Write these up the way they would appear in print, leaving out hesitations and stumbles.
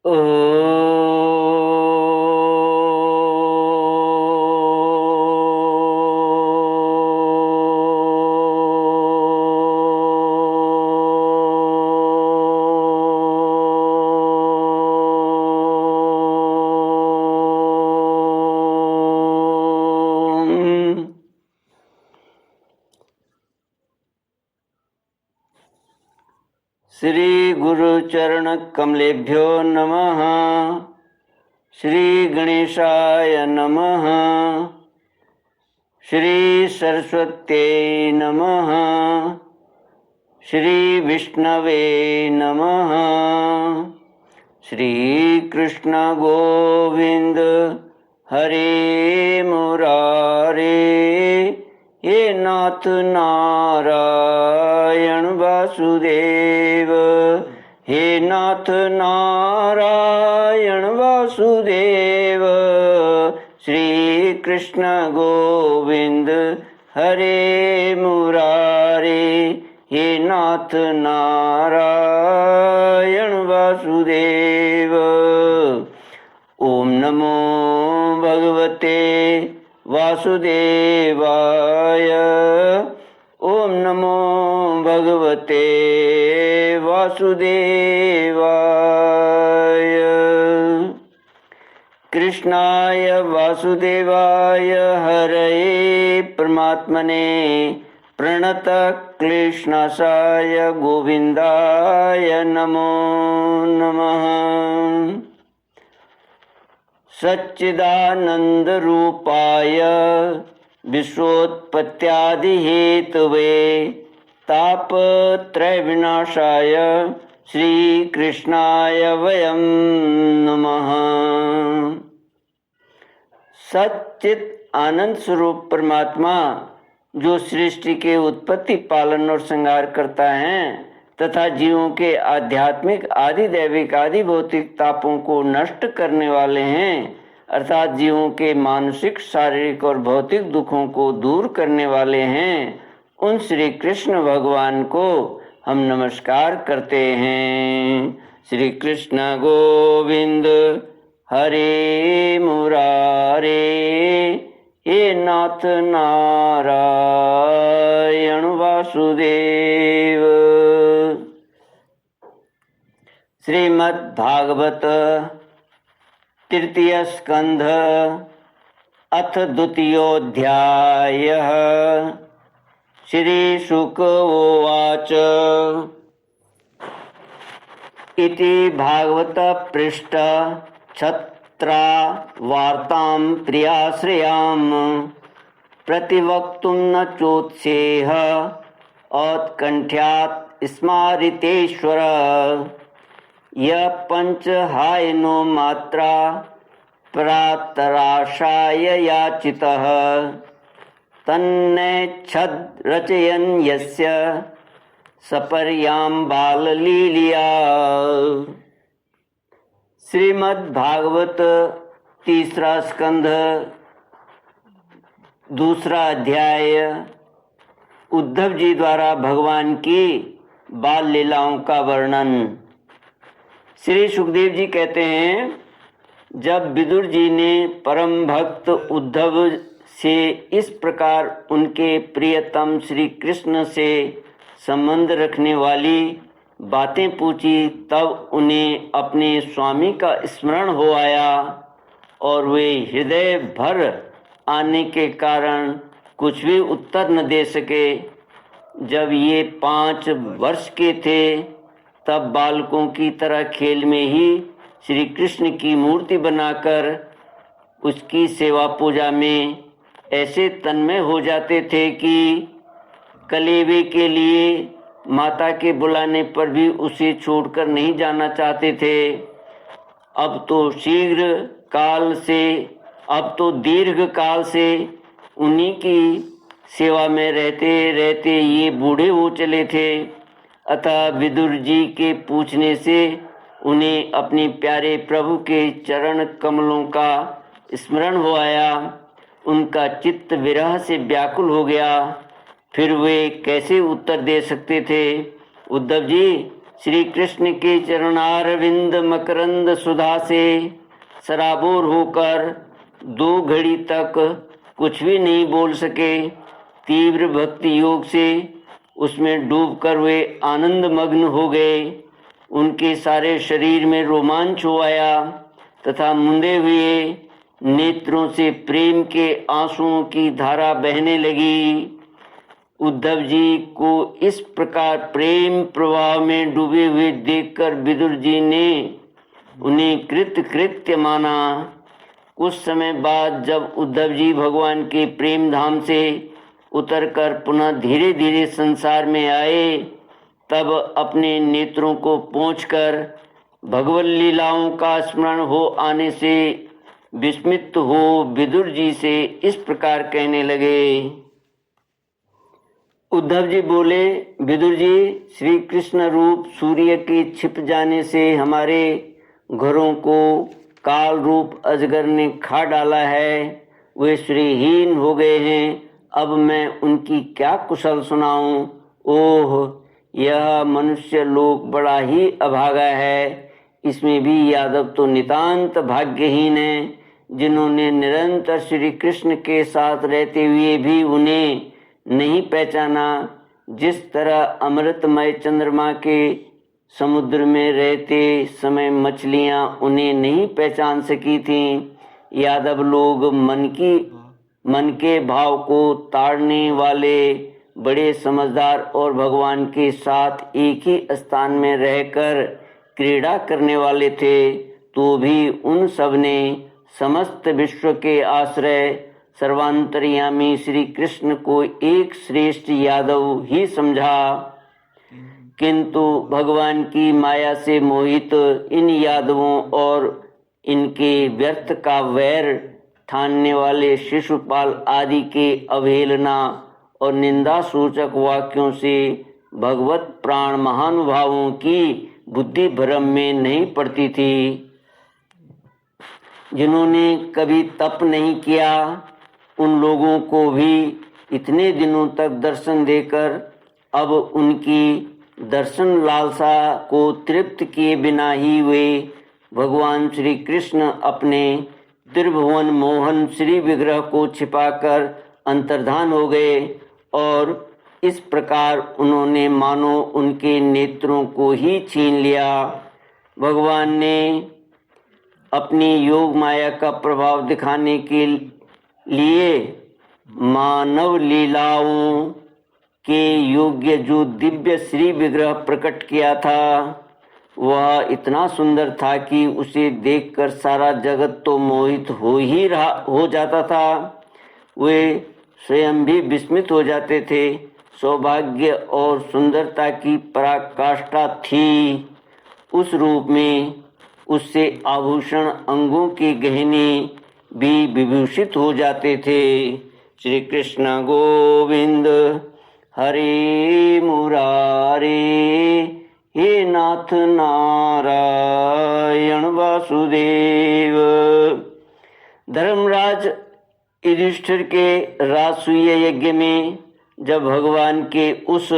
ओ श्री गुरु चरण कमलेभ्यो नमः। श्री गणेशाय नमः। श्री सरस्वत्यै नमः। श्री विष्णवे नमः। श्री कृष्ण गोविंद हरे मुरारे, हे नाथ नारायण वासुदेव, हे नाथ नारायण वासुदेव। श्री कृष्ण गोविंद हरे मुरारे, हे नाथ नारायण वासुदेव। ओम नमो भगवते वासुदेवाय। ओम नमो भगवते वासुदेवाय। कृष्णाय वासुदेवाय हरये परमात्मने प्रणत क्लेशनाशाय गोविंदाय नमो नमः। सच्चिदानंद रूपाय विश्वोत्पत्त्यादि हेतवे तापत्रय विनाशाय श्री कृष्णाय वयं नमः। सच्चित आनंद स्वरूप परमात्मा जो सृष्टि के उत्पत्ति, पालन और संहार करता है तथा जीवों के आध्यात्मिक, आदि दैविक, आदि भौतिक तापों को नष्ट करने वाले हैं, अर्थात जीवों के मानसिक, शारीरिक और भौतिक दुखों को दूर करने वाले हैं, उन श्री कृष्ण भगवान को हम नमस्कार करते हैं। श्री कृष्ण गोविंद हरे मुरारे, हे नाथ नारायण वासुदेव। श्रीमद् भागवत तृतीय स्कंध अथ द्वितीयोऽध्यायः। श्री शुक उवाच इति भागवत पृष्ठ छत्रा वार्तां प्रियाश्रयां प्रतिवक्तुं न चोत्सेह औत्कण्ठ्यात् स्मारितेश्वर। यः पञ्चहायनो मात्रा प्रातराशाय याचितः तन्नेच्छद् रचयन् यस्य सपर्यां बाललीलया। श्रीमद् भागवत तीसरा स्कंध दूसरा अध्याय। उद्धव जी द्वारा भगवान की बाल लीलाओं का वर्णन। श्री सुखदेव जी कहते हैं, जब विदुर जी ने परम भक्त उद्धव से इस प्रकार उनके प्रियतम श्री कृष्ण से संबंध रखने वाली बातें पूछी, तब उन्हें अपने स्वामी का स्मरण हो आया और वे हृदय भर आने के कारण कुछ भी उत्तर न दे सके। जब ये 5 वर्ष के थे तब बालकों की तरह खेल में ही श्री कृष्ण की मूर्ति बनाकर उसकी सेवा पूजा में ऐसे तन्मय हो जाते थे कि कलेवे के लिए माता के बुलाने पर भी उसे छोड़कर नहीं जाना चाहते थे। अब तो दीर्घ काल से उन्हीं की सेवा में रहते रहते ये बूढ़े हो चले थे। अतः विदुर जी के पूछने से उन्हें अपने प्यारे प्रभु के चरण कमलों का स्मरण हो आया। उनका चित्त विरह से व्याकुल हो गया। फिर वे कैसे उत्तर दे सकते थे। उद्धव जी, श्री कृष्ण के चरणारविंद मकरंद सुधा से सराबोर होकर 2 घड़ी तक कुछ भी नहीं बोल सके। तीव्र भक्ति योग से उसमें डूबकर वे आनंद मग्न हो गए। उनके सारे शरीर में रोमांच हो आया तथा मुंदे हुए नेत्रों से प्रेम के आंसुओं की धारा बहने लगी। उद्धव जी को इस प्रकार प्रेम प्रवाह में डूबे हुए देखकर विदुर जी ने उन्हें कृत्य माना। कुछ समय बाद जब उद्धव जी भगवान के प्रेम धाम से उतरकर पुनः धीरे धीरे संसार में आए, तब अपने नेत्रों को पोंछकर भगवत लीलाओं का स्मरण हो आने से विस्मित हो विदुर जी से इस प्रकार कहने लगे। उद्धव जी बोले, विदुर जी, श्री कृष्ण रूप सूर्य के छिप जाने से हमारे घरों को काल रूप अजगर ने खा डाला है। वे श्रीहीन हो गए हैं। अब मैं उनकी क्या कुशल सुनाऊं। ओह, यह मनुष्य लोक बड़ा ही अभागा है। इसमें भी यादव तो नितांत भाग्यहीन हैं, जिन्होंने निरंतर श्री कृष्ण के साथ रहते हुए भी उन्हें नहीं पहचाना। जिस तरह अमृतमय चंद्रमा के समुद्र में रहते समय मछलियां उन्हें नहीं पहचान सकी थीं, यादव लोग मन के भाव को ताड़ने वाले बड़े समझदार और भगवान के साथ एक ही स्थान में रहकर क्रीड़ा करने वाले थे, तो भी उन सब ने समस्त विश्व के आश्रय सर्वांतर्यामी श्री कृष्ण को एक श्रेष्ठ यादव ही समझा। किंतु भगवान की माया से मोहित इन यादवों और इनके व्यर्थ का वैर ठानने वाले शिशुपाल आदि के अवहेलना और निंदा सूचक वाक्यों से भगवत प्राण महानुभावों की बुद्धि भ्रम में नहीं पड़ती थी। जिन्होंने कभी तप नहीं किया, उन लोगों को भी इतने दिनों तक दर्शन देकर अब उनकी दर्शन लालसा को तृप्त किए बिना ही वे भगवान श्री कृष्ण अपने त्रिभुवन मोहन श्री विग्रह को छिपाकर अंतर्धान हो गए, और इस प्रकार उन्होंने मानो उनके नेत्रों को ही छीन लिया। भगवान ने अपनी योग माया का प्रभाव दिखाने के लिए मानव लीलाओं के योग्य जो दिव्य श्री विग्रह प्रकट किया था, वह इतना सुंदर था कि उसे देखकर सारा जगत तो मोहित हो जाता था। वे स्वयं भी विस्मित हो जाते थे। सौभाग्य और सुंदरता की पराकाष्ठा थी उस रूप में। उससे आभूषण अंगों के गहने भी विभूषित हो जाते थे। श्री कृष्ण गोविंद हरे मुरारे, हे नाथ नारायण वासुदेव। धर्मराज युधिष्ठिर के राजसूय यज्ञ में जब भगवान के उस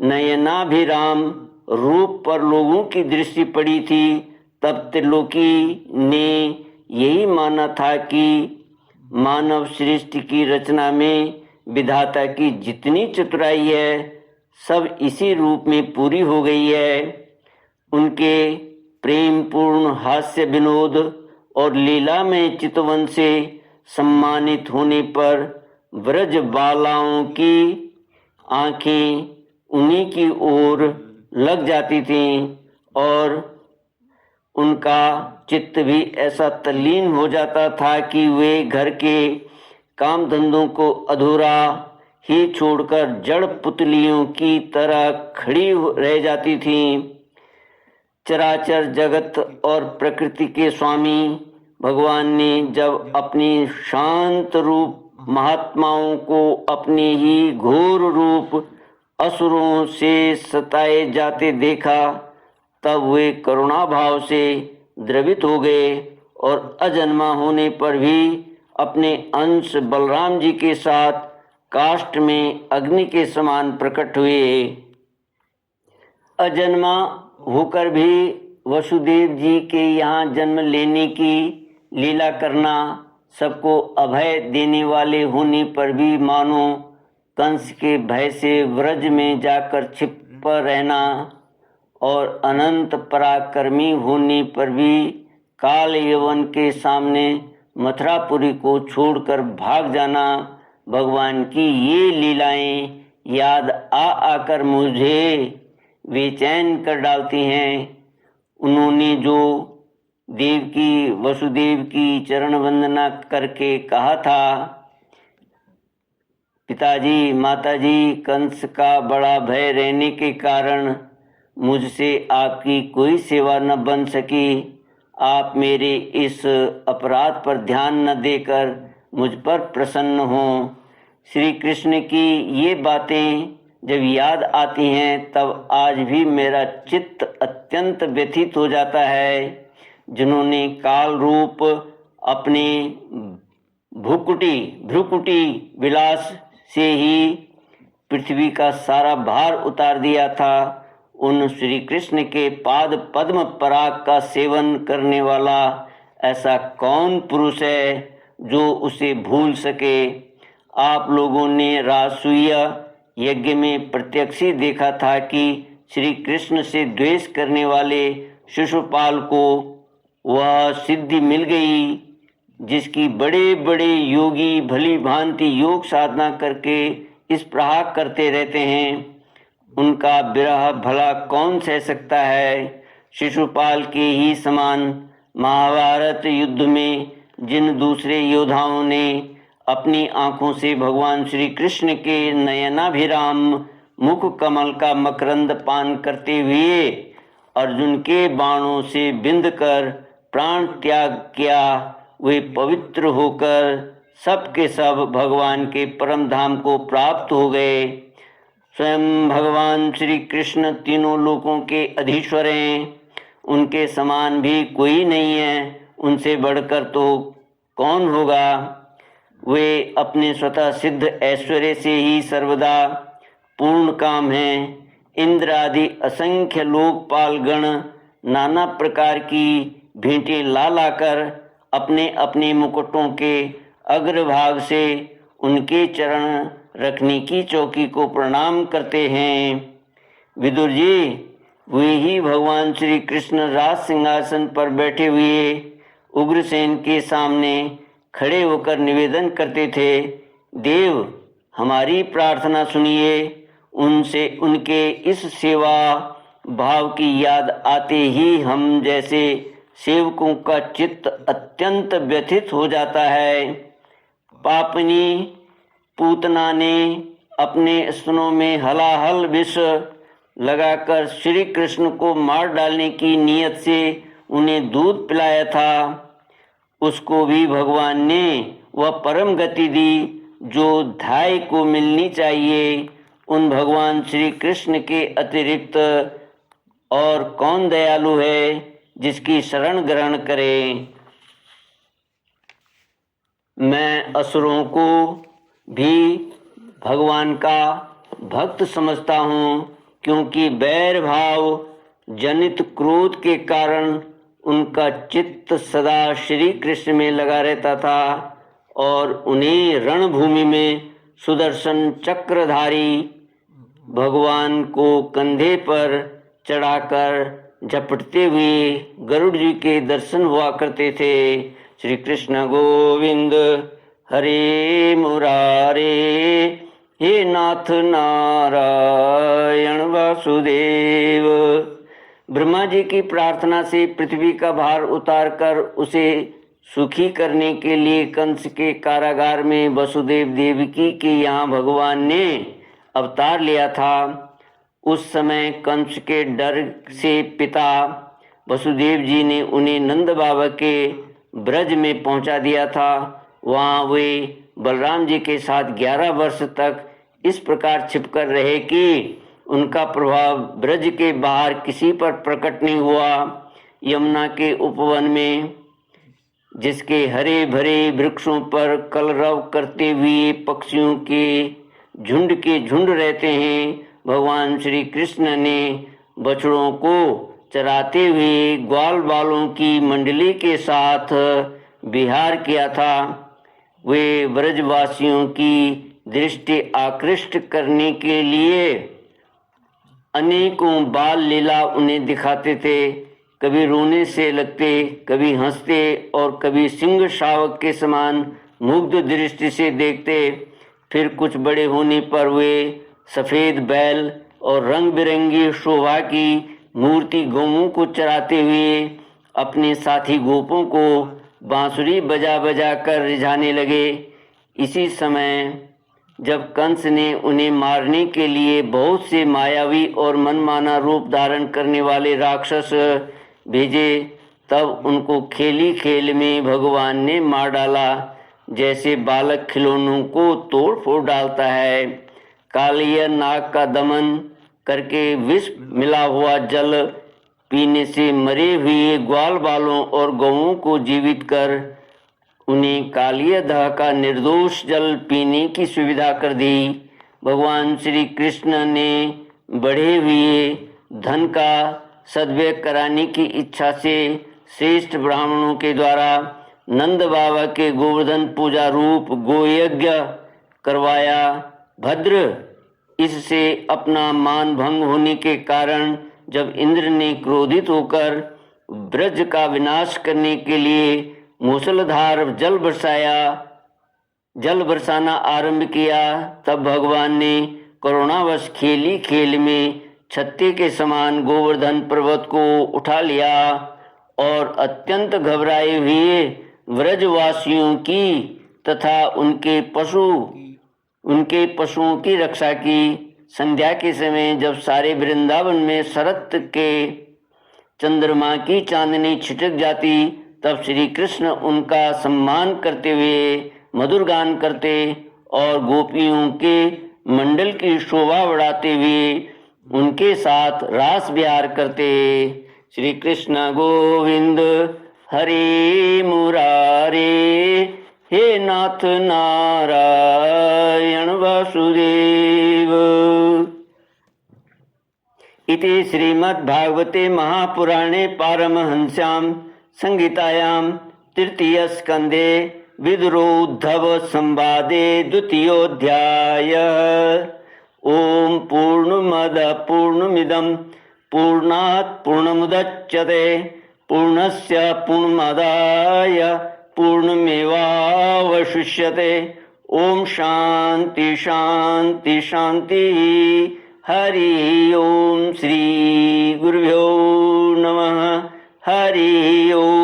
नयनाभिराम रूप पर लोगों की दृष्टि पड़ी थी, तब त्रिलोकी ने यही माना था कि मानव सृष्टि की रचना में विधाता की जितनी चतुराई है, सब इसी रूप में पूरी हो गई है। उनके प्रेम पूर्ण हास्य विनोद और लीला में चितवन से सम्मानित होने पर व्रज बालाओं की आंखें उन्हीं की ओर लग जाती थीं, और उनका चित्त भी ऐसा तल्लीन हो जाता था कि वे घर के काम धंधों को अधूरा ही छोड़कर जड़ पुतलियों की तरह खड़ी रह जाती थीं। चराचर जगत और प्रकृति के स्वामी भगवान ने जब अपनी शांत रूप महात्माओं को अपने ही घोर रूप असुरों से सताए जाते देखा, तब वे करुणा भाव से द्रवित हो गए और अजन्मा होने पर भी अपने अंश बलराम जी के साथ काष्ठ में अग्नि के समान प्रकट हुए। अजन्मा होकर भी वसुदेव जी के यहाँ जन्म लेने की लीला करना, सबको अभय देने वाले होने पर भी मानो कंस के भय से व्रज में जाकर छिप रहना, और अनंत पराक्रमी होने पर भी काल यवन के सामने मथुरापुरी को छोड़कर भाग जाना, भगवान की ये लीलाएं याद आकर मुझे बेचैन कर डालती हैं। उन्होंने जो देवकी वसुदेव की चरण वंदना करके कहा था, पिताजी माताजी, कंस का बड़ा भय रहने के कारण मुझसे आपकी कोई सेवा न बन सकी। आप मेरे इस अपराध पर ध्यान न देकर मुझ पर प्रसन्न हों। श्री कृष्ण की ये बातें जब याद आती हैं तब आज भी मेरा चित्त अत्यंत व्यथित हो जाता है। जिन्होंने काल रूप अपने भ्रुकुटी विलास से ही पृथ्वी का सारा भार उतार दिया था, उन श्री कृष्ण के पाद पद्म पराग का सेवन करने वाला ऐसा कौन पुरुष है जो उसे भूल सके। आप लोगों ने राजसूय यज्ञ में प्रत्यक्ष ही देखा था कि श्री कृष्ण से द्वेष करने वाले शिशुपाल को वह सिद्धि मिल गई जिसकी बड़े बड़े योगी भली भांति योग साधना करके इस प्रहार करते रहते हैं। उनका विरह भला कौन सह सकता है। शिशुपाल के ही समान महाभारत युद्ध में जिन दूसरे योद्धाओं ने अपनी आंखों से भगवान श्री कृष्ण के नयनाभिराम मुख कमल का मकरंद पान करते हुए अर्जुन के बाणों से बिंद कर प्राण त्याग किया, वे पवित्र होकर सब के सब भगवान के परम धाम को प्राप्त हो गए। स्वयं भगवान श्री कृष्ण तीनों लोकों के अधीश्वर हैं, उनके समान भी कोई नहीं है, उनसे बढ़कर तो कौन होगा। वे अपने स्वतः सिद्ध ऐश्वर्य से ही सर्वदा पूर्ण काम हैं। इंद्र आदि असंख्य लोकपाल गण नाना प्रकार की भेंटें ला लाकर अपने अपने मुकुटों के अग्रभाग से उनके चरण रखने की चौकी को प्रणाम करते हैं। विदुर जी, वे ही भगवान श्री कृष्ण राज सिंहासन पर बैठे हुए उग्रसेन के सामने खड़े होकर निवेदन करते थे, देव हमारी प्रार्थना सुनिए। उनसे उनके इस सेवा भाव की याद आते ही हम जैसे सेवकों का चित्त अत्यंत व्यथित हो जाता है। पापनी पूतना ने अपने स्तनों में हलाहल विष लगाकर श्री कृष्ण को मार डालने की नीयत से उन्हें दूध पिलाया था। उसको भी भगवान ने वह परम गति दी जो ध्याय को मिलनी चाहिए। उन भगवान श्री कृष्ण के अतिरिक्त और कौन दयालु है जिसकी शरण ग्रहण करे। मैं असुरों को भी भगवान का भक्त समझता हूँ, क्योंकि बैर भाव जनित क्रोध के कारण उनका चित्त सदा श्री कृष्ण में लगा रहता था और उन्हें रणभूमि में सुदर्शन चक्रधारी भगवान को कंधे पर चढ़ाकर झपटते हुए गरुड़ जी के दर्शन हुआ करते थे। श्री कृष्ण गोविंद हरे मुरारे, हे नाथ नारायण वासुदेव। ब्रह्मा जी की प्रार्थना से पृथ्वी का भार उतारकर उसे सुखी करने के लिए कंस के कारागार में वसुदेव देवकी के यहाँ भगवान ने अवतार लिया था। उस समय कंस के डर से पिता वसुदेव जी ने उन्हें नंद बाबा के ब्रज में पहुंचा दिया था। वहाँ वे बलराम जी के साथ 11 वर्ष तक इस प्रकार छिपकर रहे कि उनका प्रभाव ब्रज के बाहर किसी पर प्रकट नहीं हुआ। यमुना के उपवन में जिसके हरे भरे वृक्षों पर कलरव करते हुए पक्षियों के झुंड रहते हैं, भगवान श्री कृष्ण ने बछड़ों को चराते हुए ग्वाल बालों की मंडली के साथ विहार किया था। वे ब्रजवासियों की दृष्टि आकृष्ट करने के लिए अनेकों बाल लीला उन्हें दिखाते थे। कभी रोने से लगते, कभी हंसते और कभी सिंह शावक के समान मुग्ध दृष्टि से देखते। फिर कुछ बड़े होने पर वे सफ़ेद बैल और रंग बिरंगी शोभा की मूर्ति गौओं को चराते हुए अपने साथी गोपों को बांसुरी बजा बजा कर रिझाने लगे। इसी समय जब कंस ने उन्हें मारने के लिए बहुत से मायावी और मनमाना रूप धारण करने वाले राक्षस भेजे, तब उनको खेली खेल में भगवान ने मार डाला, जैसे बालक खिलौनों को तोड़ फोड़ डालता है। कालिया नाग का दमन करके विष मिला हुआ जल पीने से मरे हुए ग्वाल बालों और गौओं को जीवित कर उन्हें कालिया दह का निर्दोष जल पीने की सुविधा कर दी। भगवान श्री कृष्ण ने बढ़े हुए धन का सद्व्यय कराने की इच्छा से श्रेष्ठ ब्राह्मणों के द्वारा नंद बाबा के गोवर्धन पूजा रूप गोयज्ञ करवाया। भद्र, इससे अपना मान भंग होने के कारण जब इंद्र ने क्रोधित होकर ब्रज का विनाश करने के लिए मूसलाधार जल बरसाना आरंभ किया, तब भगवान ने करुणावश खेली खेल में छत्ते के समान गोवर्धन पर्वत को उठा लिया और अत्यंत घबराए हुए व्रजवासियों की तथा उनके पशुओं की रक्षा की। संध्या के समय जब सारे वृंदावन में शरत के चंद्रमा की चांदनी छिटक जाती, तब श्री कृष्ण उनका सम्मान करते हुए मधुर गान करते और गोपियों के मंडल की शोभा बढ़ाते हुए उनके साथ रास विहार करते। श्री कृष्ण गोविंद हरे मुरारे, हे नाथ नारायण वासुदेव। इति श्रीमद्भागवते महापुराणे पारमहंस्यां संहितायां तृतीय स्कंदे विदुरोद्धव संवादे द्वितीयोऽध्याय। ओम पूर्णमद पूर्णमिदं पूर्णात् पूर्णमुदच्यते पूर्णस्य पूर्णमादाय पूर्णमेवावशिष्यते। ओम शांति शांति शांति। हरि ओम। श्री गुरुभ्यो नमः। हरि ओम।